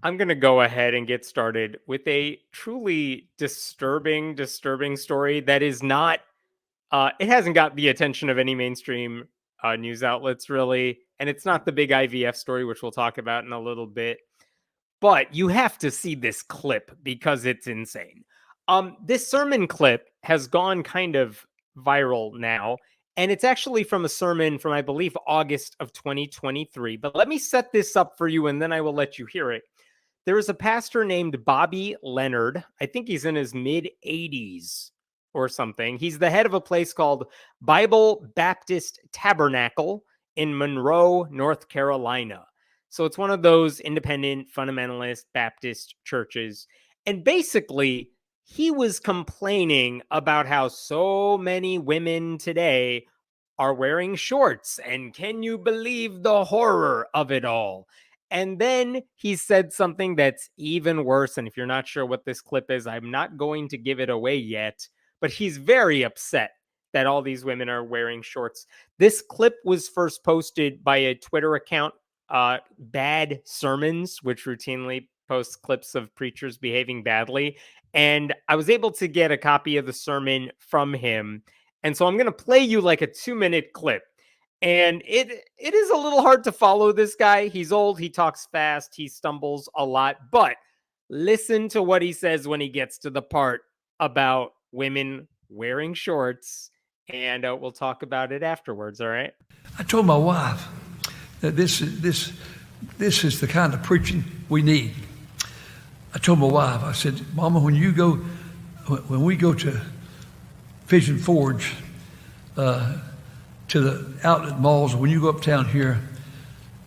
I'm going to go ahead and get started with a truly disturbing story that is not, it hasn't got the attention of any mainstream news outlets, really. And it's not the big IVF story, which we'll talk about in a little bit. But you have to see this clip because it's insane. This sermon clip has gone kind of viral now, and it's actually from a sermon from, I believe, August of 2023. But let me set this up for you, and then I will let you hear it. There is a pastor named Bobby Leonard. I think he's in his mid 80s or something. He's the head of a place called Bible Baptist Tabernacle in Monroe, North Carolina. So it's one of those independent fundamentalist Baptist churches. And basically, he was complaining about how so many women today are wearing shorts. And can you believe the horror of it all? And then he said something that's even worse. And if you're not sure what this clip is, I'm not going to give it away yet. But he's very upset that all these women are wearing shorts. This clip was first posted by a Twitter account, Bad Sermons, which routinely posts clips of preachers behaving badly. And I was able to get a copy of the sermon from him. And so I'm going to play you like a 2-minute clip. And it is a little hard to follow this guy. He's old, he talks fast, he stumbles a lot, but listen to what he says when he gets to the part about women wearing shorts, and we'll talk about it afterwards, all right? I told my wife that this is the kind of preaching we need. I told my wife, I said, Mama, when we go to Pigeon Forge, to the outlet malls, when you go uptown here,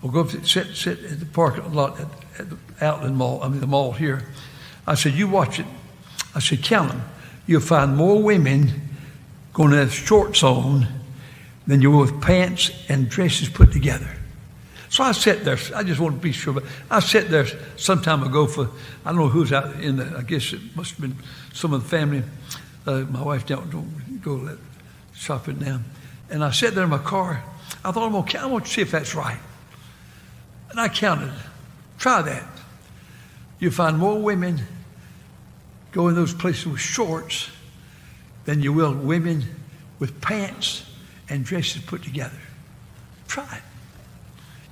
we'll go up to sit at the parking lot at the outlet mall, the mall here. I said, you watch it. I said, count them. You'll find more women going to have shorts on than you will with pants and dresses put together. So I sat there. I just want to be sure, but I sat there some time ago for, I don't know who's out in the, I guess it must have been some of the family. My wife don't go that shopping now. And I sat there in my car. I thought, I want to see if that's right. And I counted. Try that. You'll find more women go in those places with shorts than you will women with pants and dresses put together. Try it.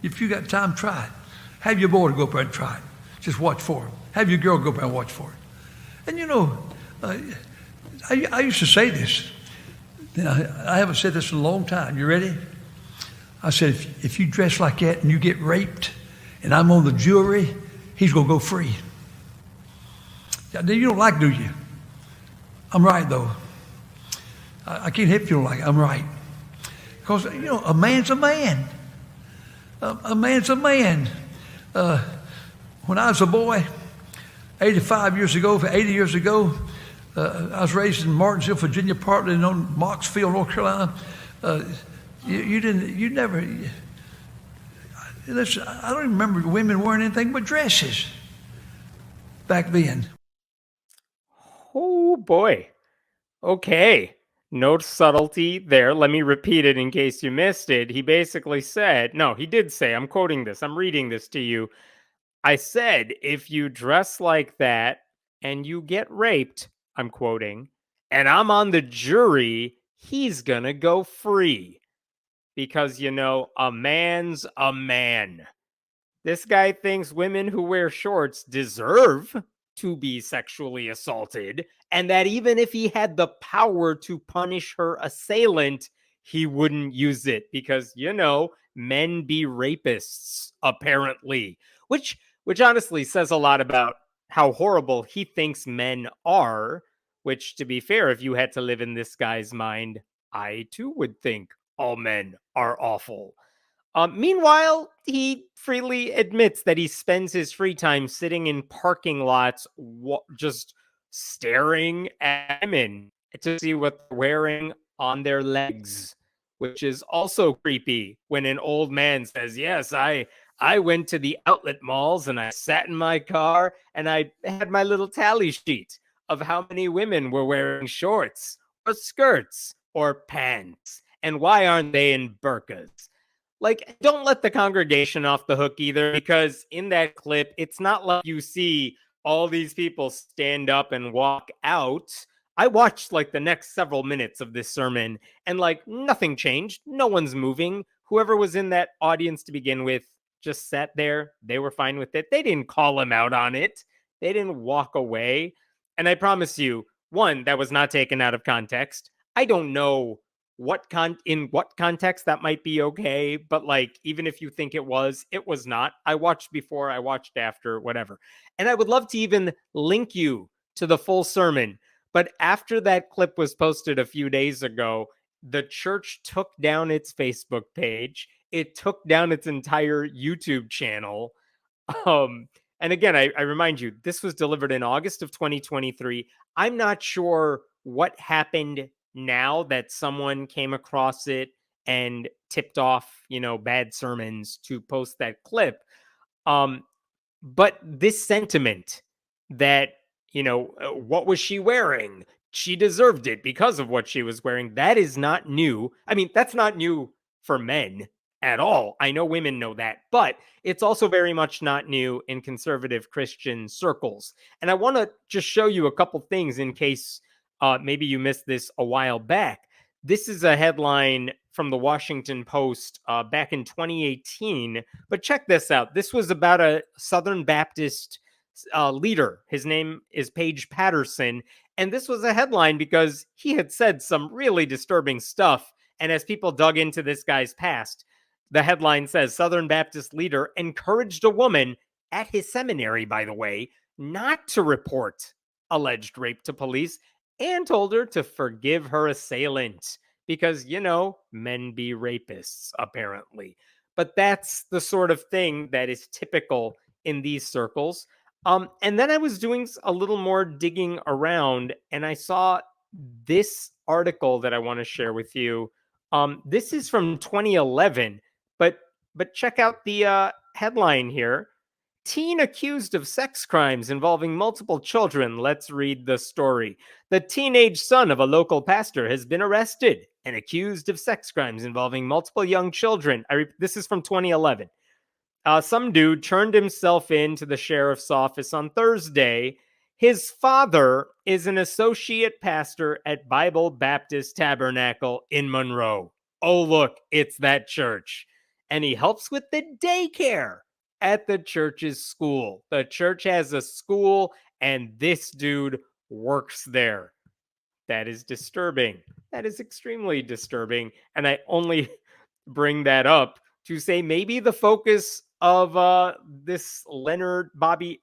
If you got time, try it. Have your boy go up there and try it. Just watch for him. Have your girl go up there and watch for it. And you know, I used to say this. I haven't said this in a long time. You ready? I said, if you dress like that and you get raped and I'm on the jury, he's going to go free. You don't like, do you? I'm right, though. I can't help you don't like it. I'm right. Because, you know, a man's a man. A man's a man. When I was a boy, 80 years ago, I was raised in Martinsville, Virginia, partly in Moxfield, North Carolina. Listen, I don't remember women wearing anything but dresses back then. Oh, boy. Okay. No subtlety there. Let me repeat it in case you missed it. He basically said, no, he did say, I'm quoting this, I'm reading this to you. I said, if you dress like that and you get raped, I'm quoting, and I'm on the jury, he's gonna go free. Because, you know, a man's a man. This guy thinks women who wear shorts deserve to be sexually assaulted, and that even if he had the power to punish her assailant, he wouldn't use it because, you know, men be rapists, apparently. Which honestly says a lot about how horrible he thinks men are, which, to be fair, if you had to live in this guy's mind, I too would think all men are awful. Meanwhile, he freely admits that he spends his free time sitting in parking lots, just staring at women to see what they're wearing on their legs, which is also creepy when an old man says, yes, I went to the outlet malls and I sat in my car and I had my little tally sheet of how many women were wearing shorts or skirts or pants and why aren't they in burqas. Like, don't let the congregation off the hook either, because in that clip, it's not like you see all these people stand up and walk out. I watched like the next several minutes of this sermon, and like nothing changed. No one's moving. Whoever was in that audience to begin with just sat there. They were fine with it. They didn't call him out on it. They didn't walk away. And I promise you, one, that was not taken out of context. I don't know in what context that might be okay, but like even if you think it was not. I watched before, I watched after, whatever. And I would love to even link you to the full sermon, but after that clip was posted a few days ago, the church took down its Facebook page, it took down its entire YouTube channel. um and again, I remind you, this was delivered in August of 2023. I'm not sure what happened now that someone came across it and tipped off, bad sermons to post that clip. Um, but this sentiment that, what was she wearing? She deserved it because of what she was wearing. That is not new. I mean, that's not new for men at all. I know women know that, but it's also very much not new in conservative Christian circles. And I want to just show you a couple things in case maybe you missed this a while back. This is a headline from the Washington Post back in 2018. But check this out. This was about a Southern Baptist leader. His name is Paige Patterson. And this was a headline because he had said some really disturbing stuff. And as people dug into this guy's past, the headline says Southern Baptist leader encouraged a woman at his seminary, by the way, not to report alleged rape to police and told her to forgive her assailant because, men be rapists, apparently. But that's the sort of thing that is typical in these circles. And then I was doing a little more digging around and I saw this article that I want to share with you. This is from 2011, but check out the headline here. Teen accused of sex crimes involving multiple children. Let's read the story. The teenage son of a local pastor has been arrested and accused of sex crimes involving multiple young children. This is from 2011. Some dude turned himself in to the sheriff's office on Thursday. His father is an associate pastor at Bible Baptist Tabernacle in Monroe. Oh, look, it's that church. And he helps with the daycare at the church's school. The church has a school, and this dude works there. That is disturbing. That is extremely disturbing. And I only bring that up to say maybe the focus of this Bobby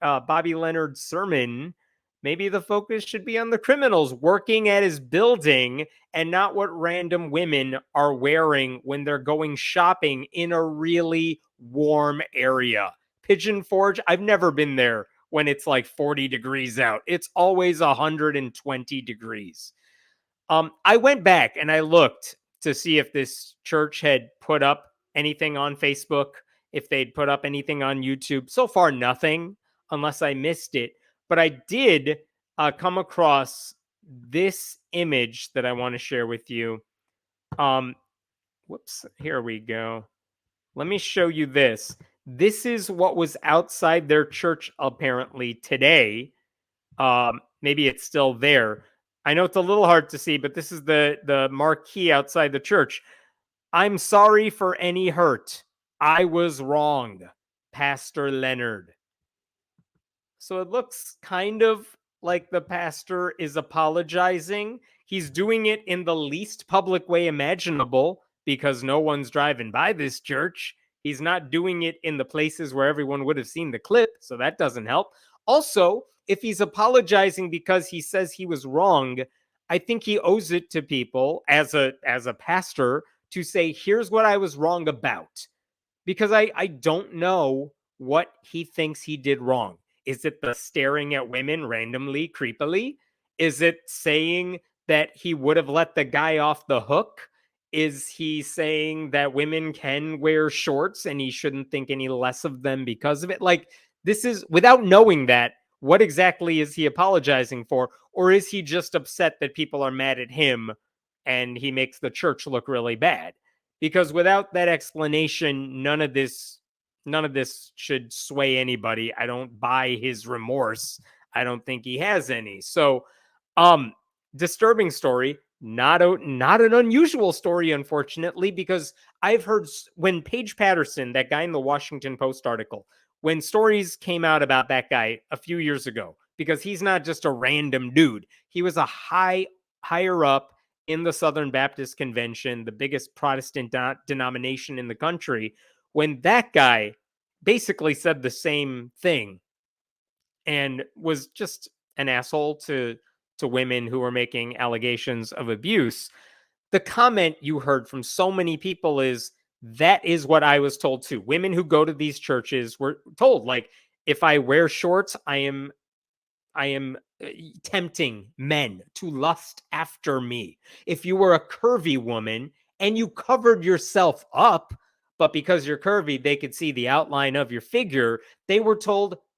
Leonard sermon, maybe the focus should be on the criminals working at his building and not what random women are wearing when they're going shopping in a really warm area. Pigeon Forge, I've never been there when it's like 40 degrees out. It's always 120 degrees. I went back and I looked to see if this church had put up anything on Facebook, if they'd put up anything on YouTube. So far, nothing, unless I missed it. But I did come across this image that I want to share with you. Whoops, here we go. Let me show you this. This is what was outside their church apparently today. Maybe it's still there. I know it's a little hard to see, but this is the marquee outside the church. I'm sorry for any hurt. I was wrong. Pastor Leonard. So it looks kind of like the pastor is apologizing. He's doing it in the least public way imaginable because no one's driving by this church. He's not doing it in the places where everyone would have seen the clip, so that doesn't help. Also, if he's apologizing because he says he was wrong, I think he owes it to people as a pastor to say, here's what I was wrong about. Because I don't know what he thinks he did wrong. Is it the staring at women randomly, creepily? Is it saying that he would have let the guy off the hook? Is he saying that women can wear shorts and he shouldn't think any less of them because of it? Like, this is, without knowing that, what exactly is he apologizing for? Or is he just upset that people are mad at him and he makes the church look really bad? because without that explanation, none of this should sway anybody. I don't buy his remorse. I don't think he has any. So, disturbing story, not an unusual story, unfortunately, because I've heard when Paige Patterson, that guy in the Washington Post article, when stories came out about that guy a few years ago, because he's not just a random dude. He was a higher up in the Southern Baptist Convention, the biggest Protestant denomination in the country. When that guy basically said the same thing and was just an asshole to women who were making allegations of abuse, the comment you heard from so many people is, that is what I was told too. Women who go to these churches were told, like, if I wear shorts, I am tempting men to lust after me. If you were a curvy woman and you covered yourself up, but because you're curvy, they could see the outline of your figure, the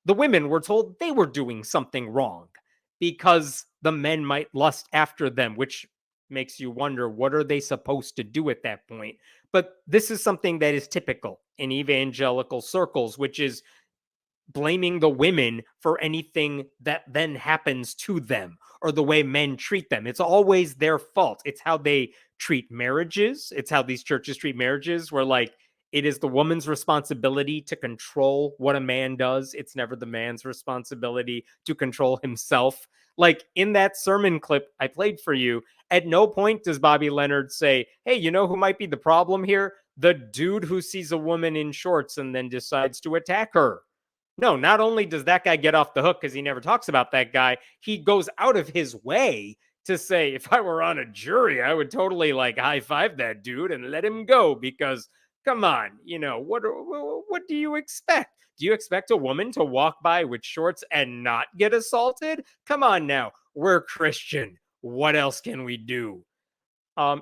women were told they were doing something wrong because the men might lust after them, which makes you wonder, what are they supposed to do at that point? But this is something that is typical in evangelical circles, which is blaming the women for anything that then happens to them or the way men treat them. It's always their fault. It's how they treat marriages. It's how these churches treat marriages, where like it is the woman's responsibility to control what a man does. It's never the man's responsibility to control himself. Like in that sermon clip I played for you, at no point does Bobby Leonard say, hey, you know who might be the problem here? The dude who sees a woman in shorts and then decides to attack her. No, not only does that guy get off the hook because he never talks about that guy, he goes out of his way to say, if I were on a jury, I would totally like high five that dude and let him go because, come on, what do you expect? Do you expect a woman to walk by with shorts and not get assaulted? Come on now, we're Christian. What else can we do?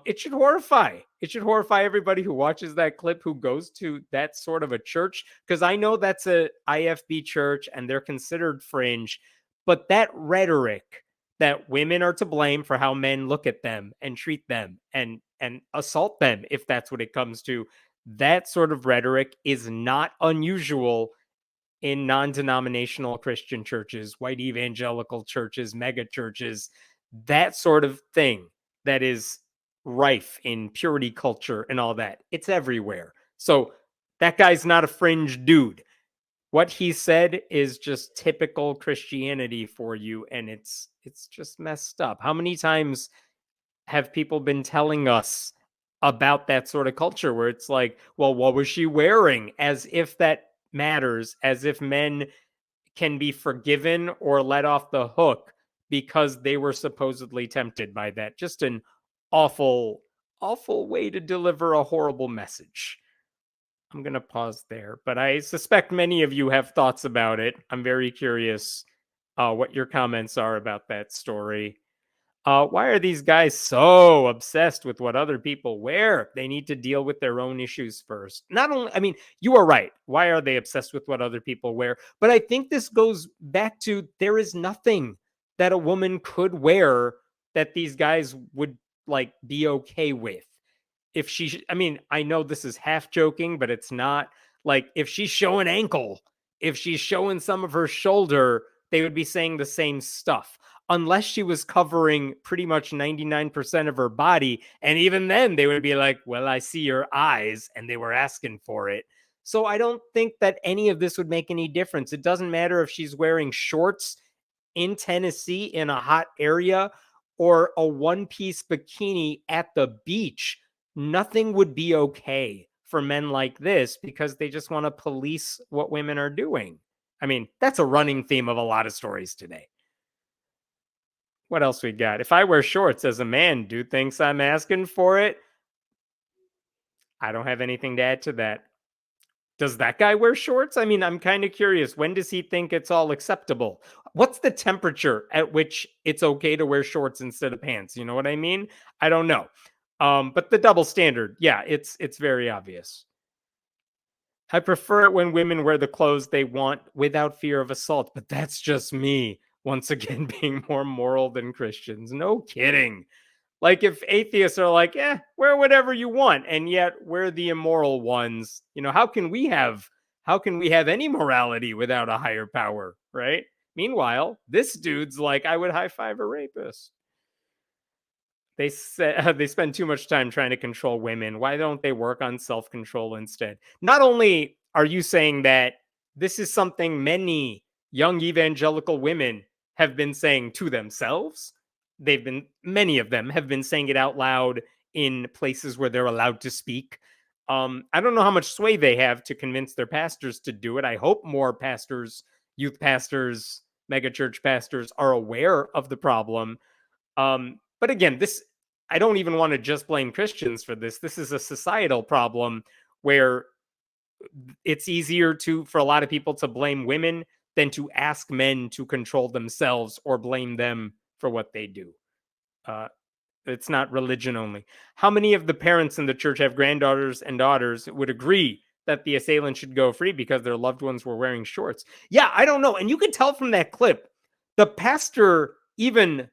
It should horrify. It should horrify everybody who watches that clip who goes to that sort of a church, because I know that's a IFB church and they're considered fringe, but that rhetoric that women are to blame for how men look at them and treat them and assault them, if that's what it comes to, that sort of rhetoric is not unusual in non-denominational Christian churches, white evangelical churches, mega churches, that sort of thing that is rife in purity culture and all that. It's everywhere. So that guy's not a fringe dude. What he said is just typical Christianity for you, and it's just messed up. How many times have people been telling us about that sort of culture where it's like, well, what was she wearing? As if that matters, as if men can be forgiven or let off the hook because they were supposedly tempted by that. Just an awful, awful way to deliver a horrible message. I'm going to pause there, but I suspect many of you have thoughts about it. I'm very curious what your comments are about that story. Why are these guys so obsessed with what other people wear? They need to deal with their own issues first. Not only, I mean, you are right. Why are they obsessed with what other people wear? But I think this goes back to, there is nothing that a woman could wear that these guys would like be okay with. If she, I mean, I know this is half joking, but it's not. Like, if she's showing ankle, if she's showing some of her shoulder, they would be saying the same stuff, unless she was covering pretty much 99% of her body. And even then, they would be like, well, I see your eyes, and they were asking for it. So I don't think that any of this would make any difference. It doesn't matter if she's wearing shorts in Tennessee in a hot area or a one-piece bikini at the beach. Nothing would be okay for men like this because they just want to police what women are doing. I mean, that's a running theme of a lot of stories today. What else we got? If I wear shorts as a man, dude thinks I'm asking for it. I don't have anything to add to that. Does that guy wear shorts? I mean, I'm kind of curious. When does he think it's all acceptable? What's the temperature at which it's okay to wear shorts instead of pants? You know what I mean? I don't know. But the double standard, yeah, it's very obvious. I prefer it when women wear the clothes they want without fear of assault, but that's just me. Once again, being more moral than Christians. No kidding. Like if atheists are like, wear whatever you want, and yet we're the immoral ones, how can we have any morality without a higher power, right? Meanwhile, this dude's like, I would high five a rapist. They say they spend too much time trying to control women. Why don't they work on self control instead? Not only are you saying that this is something many young evangelical women have been saying to themselves, many of them have been saying it out loud in places where they're allowed to speak. I don't know how much sway they have to convince their pastors to do it. I hope more pastors, youth pastors, megachurch pastors are aware of the problem. But again, I don't even want to just blame Christians for this. This is a societal problem where it's easier for a lot of people to blame women than to ask men to control themselves or blame them for what they do. Uh, it's not religion only. How many of the parents in the church have granddaughters and daughters would agree that the assailant should go free because their loved ones were wearing shorts? Yeah, I don't know. And you can tell from that clip, the pastor even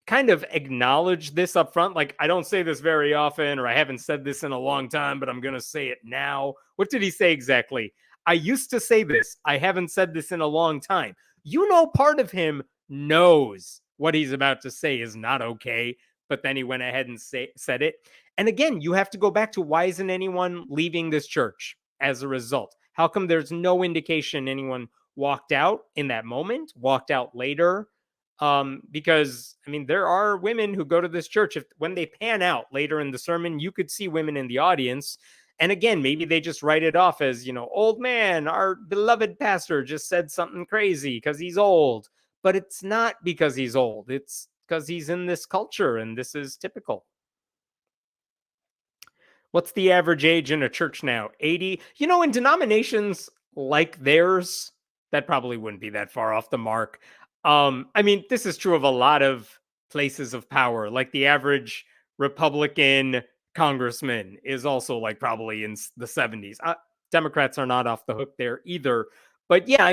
kind of acknowledged this up front. Like, I don't say this very often, or I haven't said this in a long time, but I'm going to say it now. What did he say exactly? I used to say this. I haven't said this in a long time. Part of him knows what he's about to say is not okay, but then he went ahead and said it. And again, you have to go back to, why isn't anyone leaving this church as a result? How come there's no indication anyone walked out in that moment, walked out later? Because there are women who go to this church. When they pan out later in the sermon, you could see women in the audience. And again, maybe they just write it off as, old man, our beloved pastor just said something crazy because he's old. But it's not because he's old. It's because he's in this culture and this is typical. What's the average age in a church now? 80? In denominations like theirs, that probably wouldn't be that far off the mark. This is true of a lot of places of power. Like the average Republican congressman is also like probably in the 70s. Democrats are not off the hook there either. But yeah,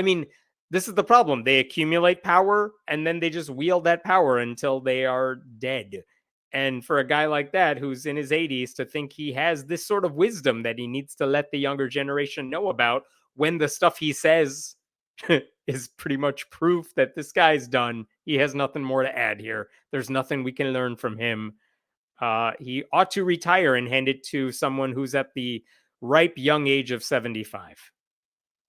this is the problem. They accumulate power and then they just wield that power until they are dead. And for a guy like that, who's in his 80s, to think he has this sort of wisdom that he needs to let the younger generation know about, when the stuff he says is pretty much proof that this guy's done. He has nothing more to add here. There's nothing we can learn from him. He ought to retire and hand it to someone who's at the ripe young age of 75.